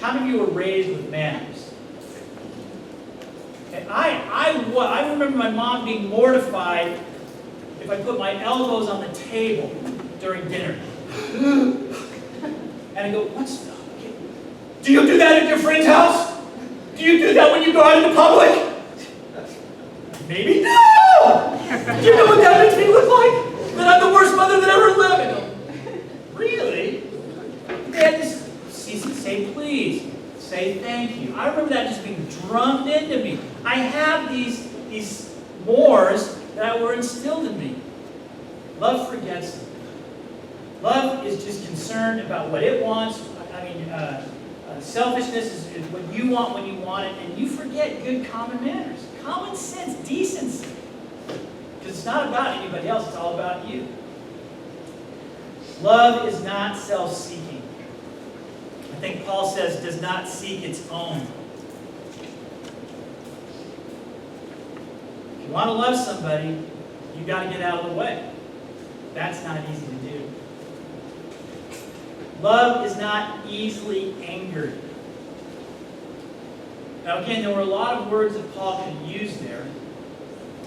How many of you were raised with manners? Okay, I remember my mom being mortified if I put my elbows on the table during dinner. And I go, okay. Do you do that at your friend's house? Do you do that when you go out into public? Maybe no! Do you know what that makes me look like? That I'm the worst mother that ever lived. Really? They had this say please, say thank you. I remember that just being drummed into me. I have these mores that were instilled in me. Love forgets them. Love is just concerned about what it wants. Selfishness is what you want when you want it, and you forget good common manners, common sense, decency. Because it's not about anybody else, it's all about you. Love is not self-seeking. I think Paul says does not seek its own. If you want to love somebody, you've got to get out of the way. That's not easy to do. Love is not easily angered. Now again, there were a lot of words that Paul could use there.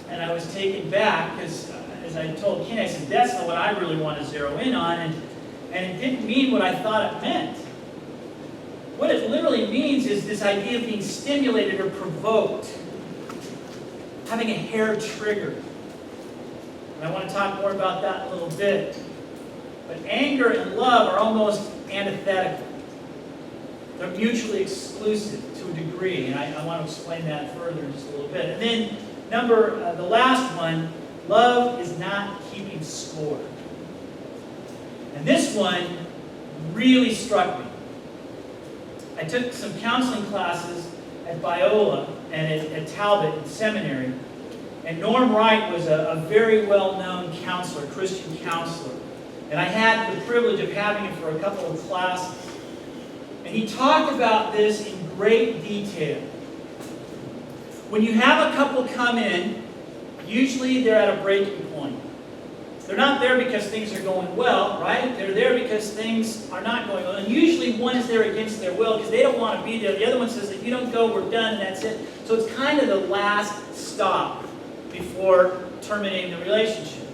And I was taken back because, as I told Ken, I said, that's not what I really want to zero in on. And it didn't mean what I thought it meant. What it literally means is this idea of being stimulated or provoked. Having a hair trigger. And I want to talk more about that in a little bit. But anger and love are almost antithetical. They're mutually exclusive to a degree. And I want to explain that further in just a little bit. And then the last one, love is not keeping score. And this one really struck me. I took some counseling classes at Biola and at Talbot in seminary. And Norm Wright was a very well-known counselor, Christian counselor. And I had the privilege of having him for a couple of classes. And he talked about this in great detail. When you have a couple come in, usually they're at a breaking point. They're not there because things are going well, right? They're there because things are not going well. And usually one is there against their will because they don't want to be there. The other one says, if you don't go, we're done, and that's it. So it's kind of the last stop before terminating the relationship.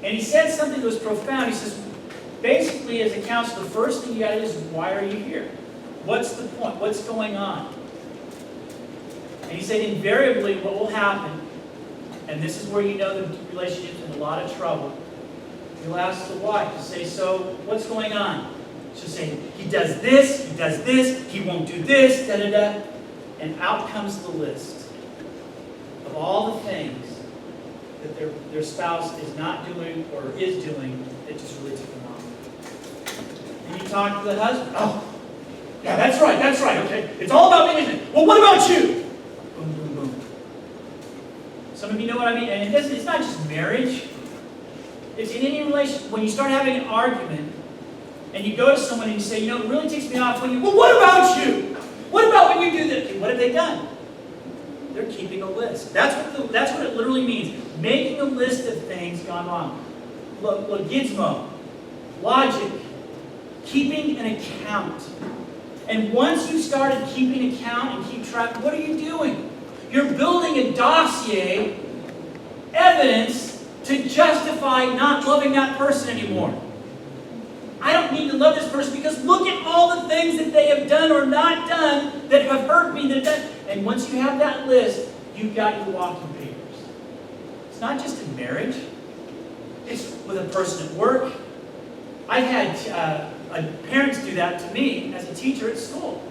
And he said something that was profound. He says, basically, as a counselor, the first thing you got to do is, why are you here? What's the point? What's going on? And he said, invariably, what will happen, and this is where you know the relationship's in a lot of trouble, you'll ask the wife to say, so, what's going on? She'll say, he does this, he won't do this, da-da-da. And out comes the list of all the things that their spouse is not doing or is doing that just really took them off. And you talk to the husband. Oh, yeah, that's right, okay. It's all about me, isn't it? Well, what about you? Boom, boom, boom. Some of you know what I mean? And it's not just marriage. It's in any relationship. When you start having an argument, and you go to someone and you say, it really takes me off when you, well, what about you? What about when you do this? What have they done? They're keeping a list. That's what it literally means. Making a list of things gone wrong. Gizmo. Logic. Keeping an account. And once you started keeping account and keep track, what are you doing? You're building a dossier, evidence, to justify not loving that person anymore. I don't need to love this person because look at all the things that they have done or not done that have hurt me. And once you have that list, you've got your walking papers. It's not just in marriage. It's with a person at work. I've had parents do that to me as a teacher at school.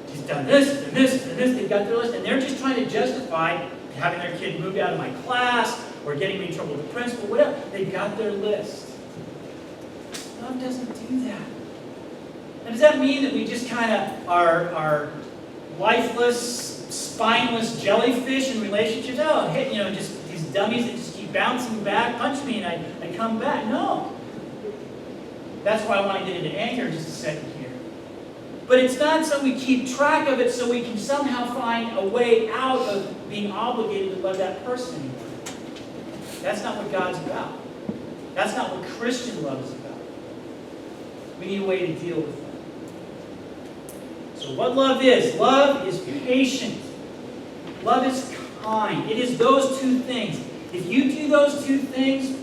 He's done this, and this, and this. They've got their list, and they're just trying to justify having their kid moved out of my class or getting me in trouble with the principal, whatever. They've got their list. Love doesn't do that. And does that mean that we just kind of are lifeless, spineless jellyfish in relationships? Oh, hey, just these dummies that just keep bouncing back, punch me, and I come back. No. That's why I want to get into anger in just a second here. But it's not so we keep track of it so we can somehow find a way out of being obligated to love that person anymore. That's not what God's about. That's not what Christian love is about. We need a way to deal with them. So what love is patient. Love is kind. It is those two things. If you do those two things,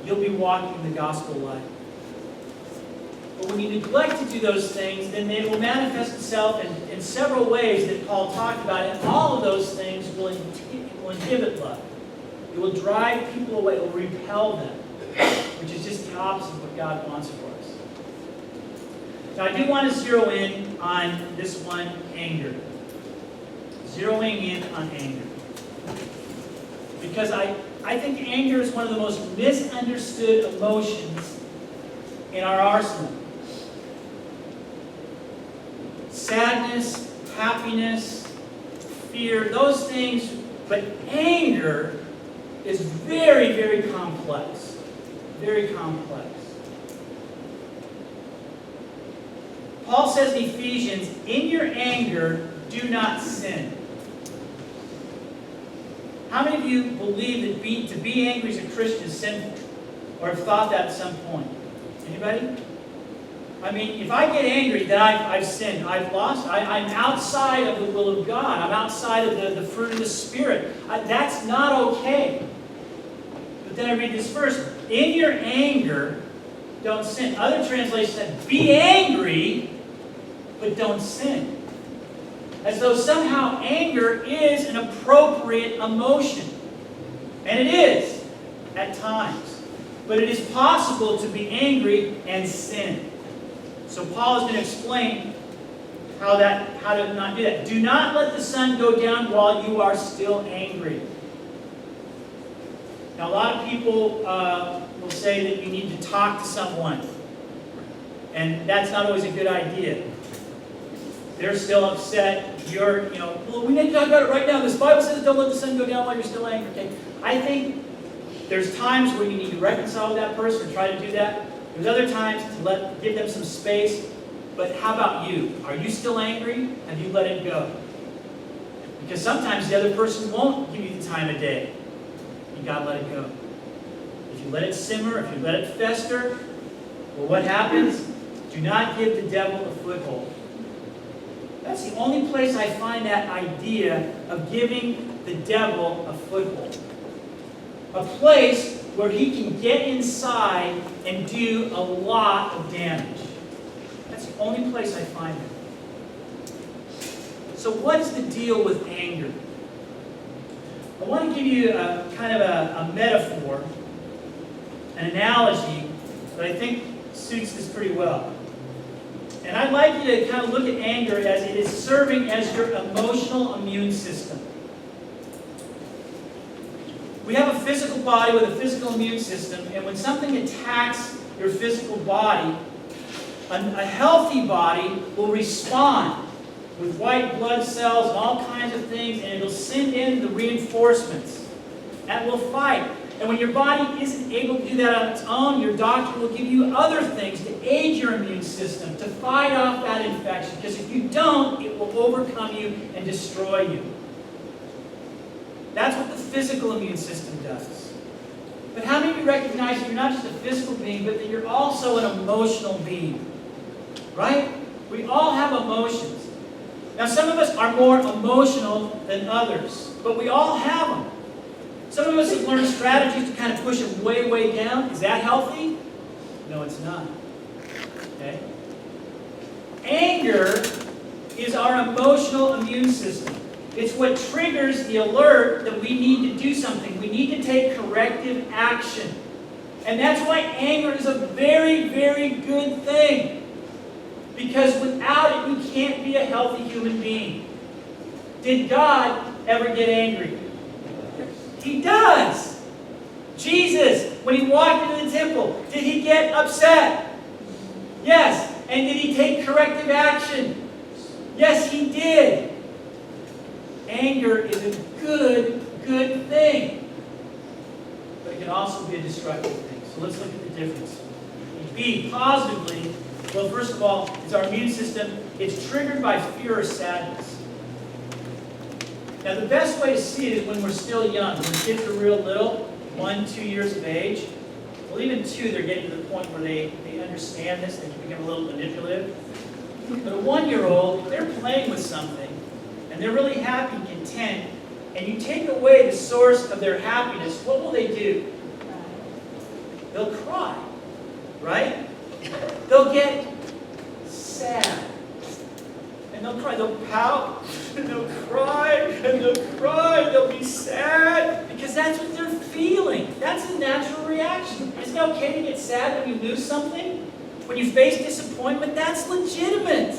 you'll be walking the gospel life. But when you neglect to do those things, then it will manifest itself in several ways that Paul talked about, and all of those things will inhibit love. It will drive people away. It will repel them, which is just the opposite of what God wants for us. Now, I do want to zero in on this one, anger. Zeroing in on anger. Because I think anger is one of the most misunderstood emotions in our arsenal. Sadness, happiness, fear, those things, but anger is very, very complex. Very complex. Paul says in Ephesians, in your anger, do not sin. How many of you believe that to be angry as a Christian is sinful? Or have thought that at some point? Anybody? I mean, if I get angry, then I've sinned. I've lost. I'm outside of the will of God. I'm outside of the fruit of the Spirit. That's not okay. But then I read this verse. In your anger, don't sin. Other translations said, be angry, but don't sin. As though somehow anger is an appropriate emotion. And it is, at times. But it is possible to be angry and sin. So Paul is going to explain how to not do that. Do not let the sun go down while you are still angry. Now, a lot of people will say that you need to talk to someone. And that's not always a good idea. They're still upset. Well, we need to talk about it right now. This Bible says don't let the sun go down while you're still angry. Okay? I think there's times where you need to reconcile with that person or try to do that. There's other times to give them some space. But how about you? Are you still angry? Have you let it go? Because sometimes the other person won't give you the time of day. You got to let it go. If you let it simmer, if you let it fester, well, what happens? Do not give the devil a foothold. That's the only place I find that idea of giving the devil a foothold. A place where he can get inside and do a lot of damage. That's the only place I find it. So what is the deal with anger? I want to give you a metaphor, an analogy that I think suits this pretty well. And I'd like you to kind of look at anger as it is serving as your emotional immune system. We have a physical body with a physical immune system, and when something attacks your physical body, a healthy body will respond with white blood cells and all kinds of things, and it'll send in the reinforcements. That will fight. And when your body isn't able to do that on its own, your doctor will give you other things to aid your immune system, to fight off that infection. Because if you don't, it will overcome you and destroy you. That's what the physical immune system does. But how many of you recognize that you're not just a physical being, but that you're also an emotional being? Right? We all have emotions. Now, some of us are more emotional than others, but we all have them. Some of us have learned strategies to kind of push them way, way down. Is that healthy? No, it's not. Okay? Anger is our emotional immune system. It's what triggers the alert that we need to do something. We need to take corrective action. And that's why anger is a very, very good thing. Because without it, you can't be a healthy human being. Did God ever get angry? He does. Jesus, when he walked into the temple, did he get upset? Yes. And did he take corrective action? Yes, he did. Anger is a good thing. But it can also be a destructive thing. So let's look at the difference. B, positively, well, first of all, it's our immune system. It's triggered by fear or sadness. Now, the best way to see it is when we're still young. When kids are real little, 1, 2 years of age. Well, even 2, they're getting to the point where they understand understand this, they can become a little manipulative. But a 1-year-old, they're playing with something, and they're really happy and content, and you take away the source of their happiness, what will they do? They'll cry, right? They'll get sad. And they'll cry, they'll pout, and they'll cry, and they'll cry, they'll be sad, because that's what they're feeling. That's a natural reaction. Isn't it okay to get sad when you lose something? When you face disappointment? That's legitimate.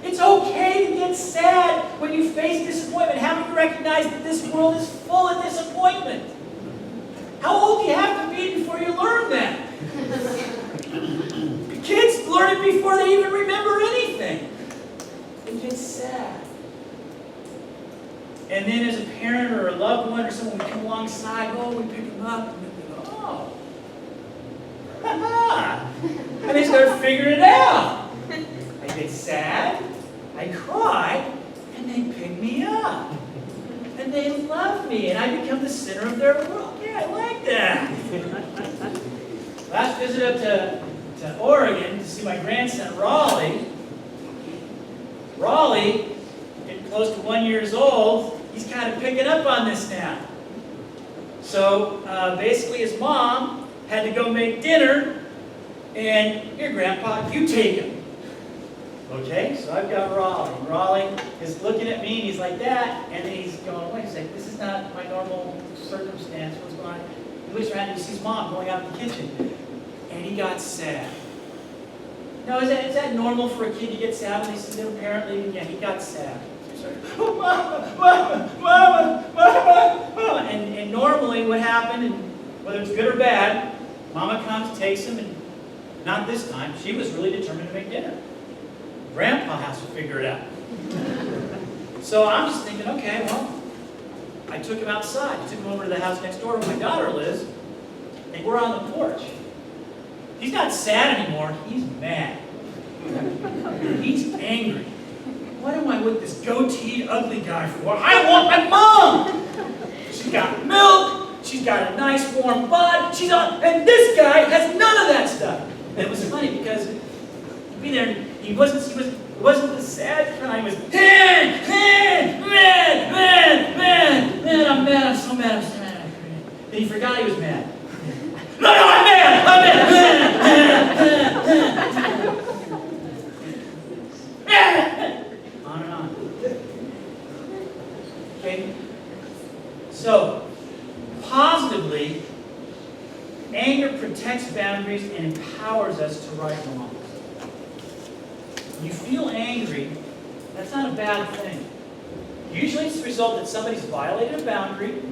It's okay to get sad when you face disappointment. Haven't you recognized that this world is full of disappointment? How old do you have to be before you learn that? Kids learn it before they even remember anything. They get sad. And then as a parent or a loved one or someone, we come alongside, we pick them up, and we go, oh. Ha-ha. And they start figuring it out. I get sad, I cry, and they pick me up. And they love me, and I become the center of their world. Yeah, I like that. Last visit up to Oregon to see my grandson, Raleigh. Raleigh, getting close to 1 year old, he's kind of picking up on this now. So basically his mom had to go make dinner, and here, Grandpa, you take him. Okay, so I've got Raleigh. Raleigh is looking at me, and he's like that, and then he's going, wait a second, this is not my normal circumstance. What's going on? He looks around and he sees Mom going out in the kitchen, and he got sad. Now, is that normal for a kid to get sad when they see their parent leaving? Yeah, he got sad. So he started, oh, Mama, Mama, Mama, Mama, Mama. And normally what happened, and whether it's good or bad, Mama comes, takes him, and not this time. She was really determined to make dinner. Grandpa has to figure it out. So I'm just thinking, okay, well, I took him outside. I took him over to the house next door where my daughter lives, and we're on the porch. He's not sad anymore. He's mad. He's angry. What am I with this goateed, ugly guy for? I want my mom! She's got milk. She's got a nice warm bud. And this guy has none of that stuff. And it was funny because he'd be there. It wasn't the sad crying. It was man, I'm mad. I'm so mad. Then he forgot he was mad. No, I'm mad. On and on. Okay. So, positively, anger protects boundaries and empowers us to right wrongs. When you feel angry, that's not a bad thing. Usually it's the result that somebody's violated a boundary,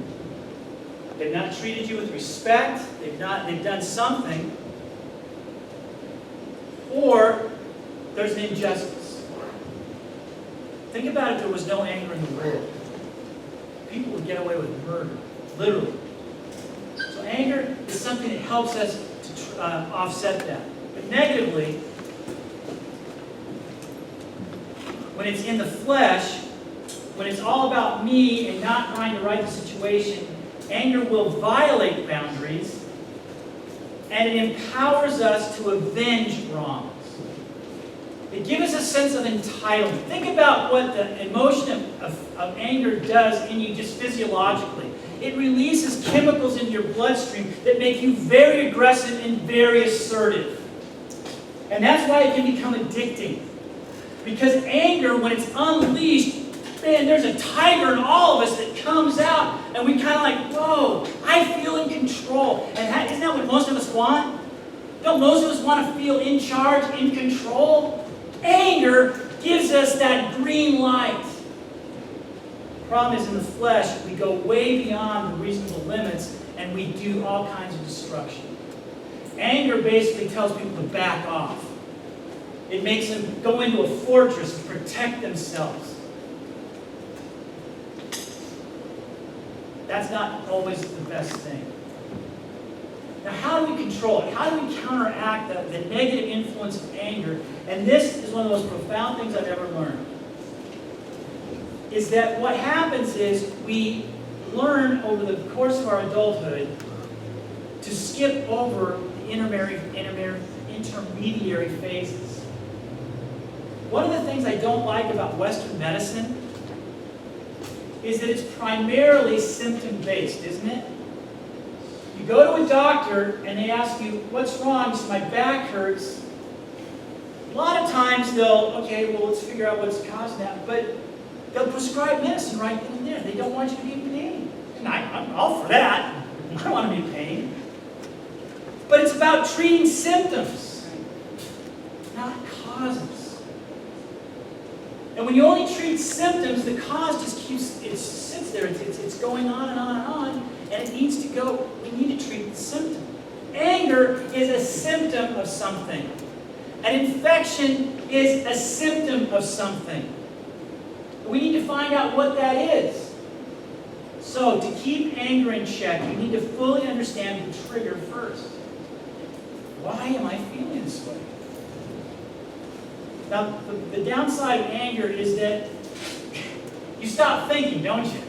they've not treated you with respect, they've done something, or there's an injustice. Think about if there was no anger in the world. People would get away with murder, literally. So anger is something that helps us to offset that. But negatively, when it's in the flesh, when it's all about me and not trying to right the situation, anger will violate boundaries, and it empowers us to avenge wrongs. It gives us a sense of entitlement. Think about what the emotion of anger does in you just physiologically. It releases chemicals in your bloodstream that make you very aggressive and very assertive. And that's why it can become addicting. Because anger, when it's unleashed, man, there's a tiger in all of us that comes out, and we kind of like, whoa, I feel in control. And isn't that what most of us want? Don't most of us want to feel in charge, in control? Anger gives us that green light. The problem is in the flesh, we go way beyond the reasonable limits, and we do all kinds of destruction. Anger basically tells people to back off. It makes them go into a fortress and protect themselves. That's not always the best thing. Now, how do we control it? How do we counteract the negative influence of anger? And this is one of the most profound things I've ever learned. Is that what happens is we learn over the course of our adulthood to skip over the internal intermediary phases. One of the things I don't like about Western medicine is that it's primarily symptom-based, isn't it? You go to a doctor and they ask you, what's wrong? You say, my back hurts. A lot of times okay, well, let's figure out what's causing that. But they'll prescribe medicine right then and there. They don't want you to be in pain. And I'm all for that. I don't want to be in pain. But it's about treating symptoms, not causes. And when you only treat symptoms, the cause just sits there. It's going on and on and on. And it needs to go. We need to treat the symptom. Anger is a symptom of something. An infection is a symptom of something. We need to find out what that is. So, to keep anger in check, you need to fully understand the trigger first. Why am I feeling this way? Now, the downside of anger is that you stop thinking, don't you?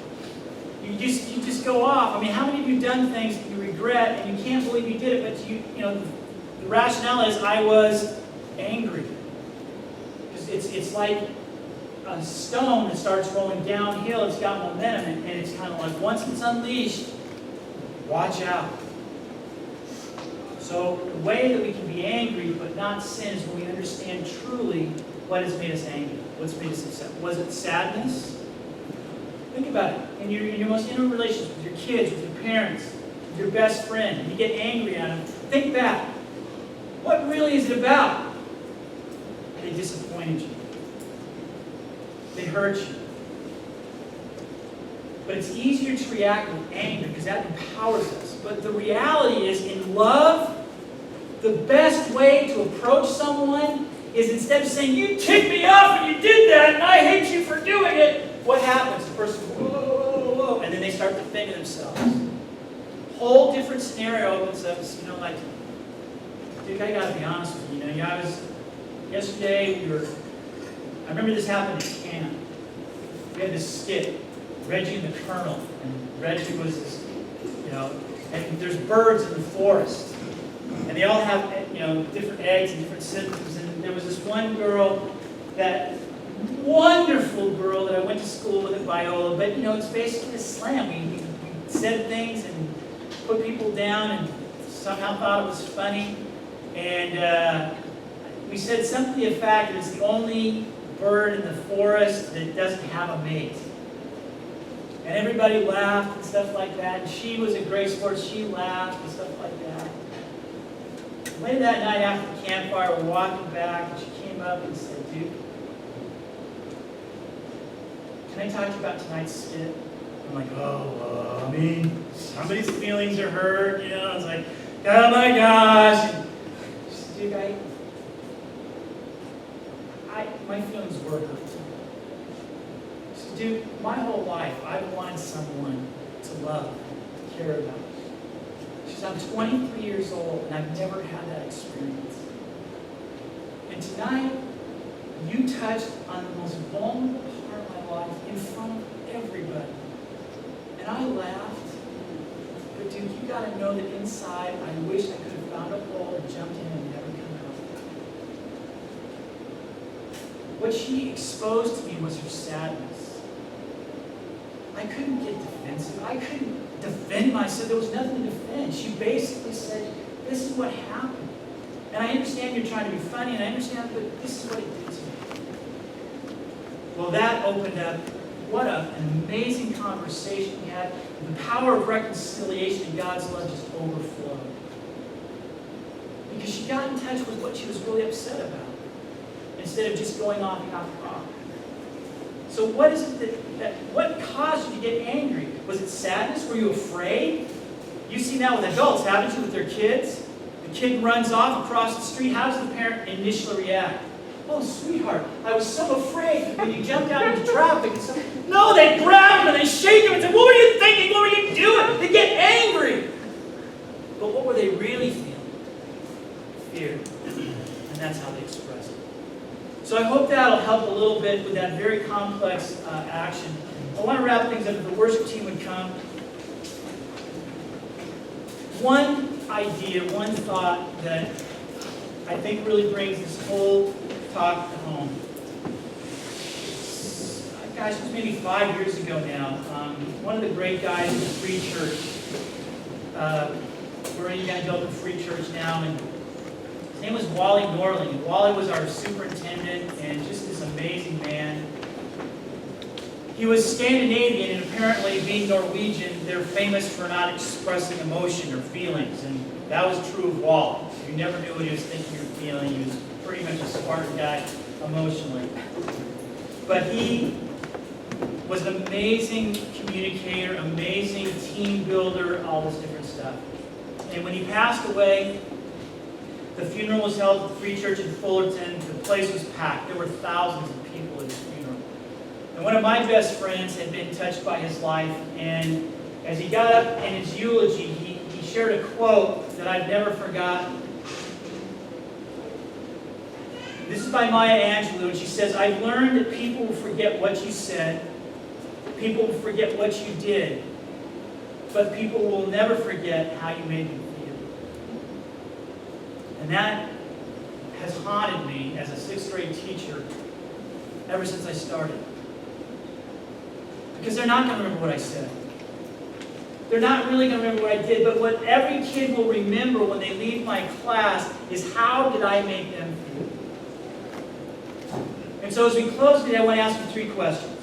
You just go off. I mean, how many of you have done things that you regret and you can't believe you did it, but the rationale is I was angry. Because it's like a stone that starts rolling downhill. It's got momentum, and it's kind of like once it's unleashed, watch out. So the way that we can be angry but not sin is when we understand truly what has made us angry. What's made us upset? Was it sadness? Think about it. In your most intimate relationships with your kids, with your parents, with your best friend, and you get angry at them, think back. What really is it about? They disappointed you. They hurt you. But it's easier to react with anger because that empowers us. But the reality is, in love, the best way to approach someone is instead of saying, you ticked me off and you did that and I hate you for doing it, what happens? The person goes, whoa, whoa, whoa, and then they start defending themselves. Whole different scenario opens up. Like, dude, I gotta be honest with you. Yesterday I remember this happened at camp. We had this skit, Reggie and the Colonel, and Reggie was this, and there's birds in the forest, and they all have, different eggs and different symptoms, and there was this one girl, that wonderful girl that I went to school with at Biola, but it's basically a slam. We said things and put people down and somehow thought it was funny, and we said something to the effect that it's the only bird in the forest that doesn't have a mate. And everybody laughed and stuff like that. And she was a great sport. She laughed and stuff like that. Later that night after the campfire, we're walking back, and she came up and said, dude, can I talk to you about tonight's skit? I'm like, somebody's feelings are hurt, It's like, oh my gosh. And she said, dude, my feelings were hurt. She said, dude, my whole life, I've wanted someone to love, to care about. She said, I'm 23 years old, and I've never had that experience. And tonight, you touched on the most vulnerable part of my life in front of everybody. And I laughed. But dude, you got to know that inside, I wish I could have found a hole and jumped in and never come out. What she exposed to me was her sadness. I couldn't get defensive. I couldn't defend myself. There was nothing to defend. She basically said, this is what happened. And I understand you're trying to be funny, and I understand, but this is what it did to me. Well, that opened up, what an amazing conversation we had. The power of reconciliation and God's love just overflowed. Because she got in touch with what she was really upset about, instead of just going off and off and off. So what is it what caused you to get angry? Was it sadness? Were you afraid? You see that with adults, haven't you, with their kids? The kid runs off across the street. How does the parent initially react? Oh, sweetheart, I was so afraid when you jumped out into traffic. And so, no, they grab him and they shake him and say, what were you thinking? What were you doing? They get angry. But what were they really feeling? Fear. And that's how they express it. So I hope that'll help a little bit with that very complex action. I want to wrap things up. If the worship team would come. One idea, one thought that I think really brings this whole talk home. Gosh, it was maybe 5 years ago now. One of the great guys in the Free Church, we're in evangelical Free Church now, and his name was Wally Norling. And Wally was our superintendent and just this amazing man. He was Scandinavian, and apparently, being Norwegian, they're famous for not expressing emotion or feelings, and that was true of Wally. You never knew what he was thinking or feeling. He was pretty much a Spartan guy emotionally. But he was an amazing communicator, amazing team builder, all this different stuff. And when he passed away, the funeral was held at the Free Church in Fullerton. The place was packed. There were thousands of people at his funeral. And one of my best friends had been touched by his life, and as he got up in his eulogy, he shared a quote that I've never forgotten. This is by Maya Angelou, and she says, "I've learned that people will forget what you said, people will forget what you did, but people will never forget how you made them feel." And that has haunted me as a 6th grade teacher ever since I started. Because they're not going to remember what I said. They're not really going to remember what I did, but what every kid will remember when they leave my class is how did I make them feel. And so as we close today, I want to ask you 3 questions.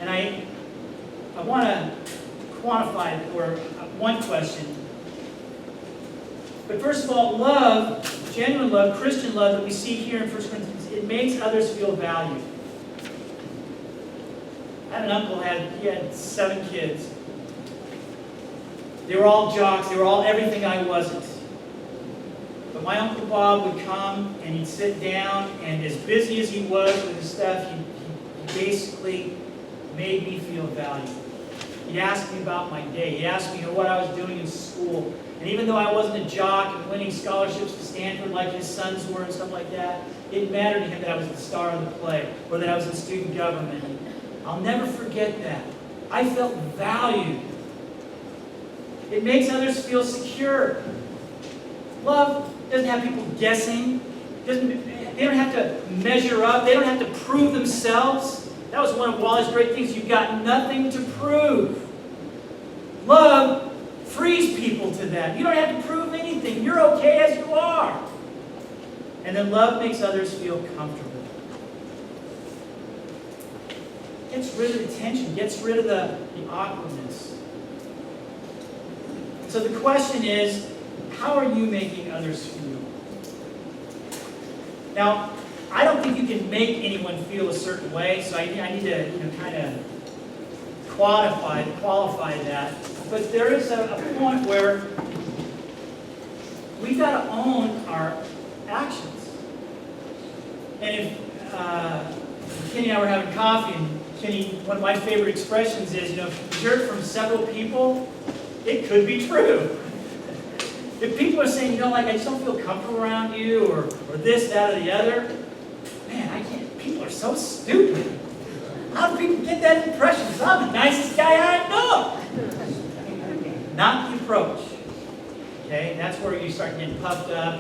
And I want to quantify it, or one question. But first of all, love, genuine love, Christian love that we see here in 1 Corinthians, it makes others feel valued. I had an uncle, he had 7 kids. They were all jocks, they were all everything I wasn't. But my Uncle Bob would come and he'd sit down, and as busy as he was with his stuff, he basically made me feel valued. He'd ask me about my day. He'd ask me what I was doing in school. And even though I wasn't a jock and winning scholarships to Stanford like his sons were and stuff like that, it mattered to him that I was the star of the play, or that I was in student government. I'll never forget that. I felt valued. It makes others feel secure. Love doesn't have people guessing. They don't have to measure up. They don't have to prove themselves. That was one of Wally's great things. You've got nothing to prove. Love frees people to that. You don't have to prove anything. You're okay as you are. And then love makes others feel comfortable. Gets rid of the tension. Gets rid of the awkwardness. So the question is, how are you making others feel? Now, I don't think you can make anyone feel a certain way, so I need to kind of qualify that. But there is a point where we've got to own our actions. And if Kenny and I were having coffee, and Kenny, one of my favorite expressions is, if you heard from several people, it could be true. If people are saying, I just don't feel comfortable around you, or this, that, or the other, man, I can't. People are so stupid. How do people get that impression? Because I'm the nicest guy I know. Not the approach. Okay, that's where you start getting puffed up.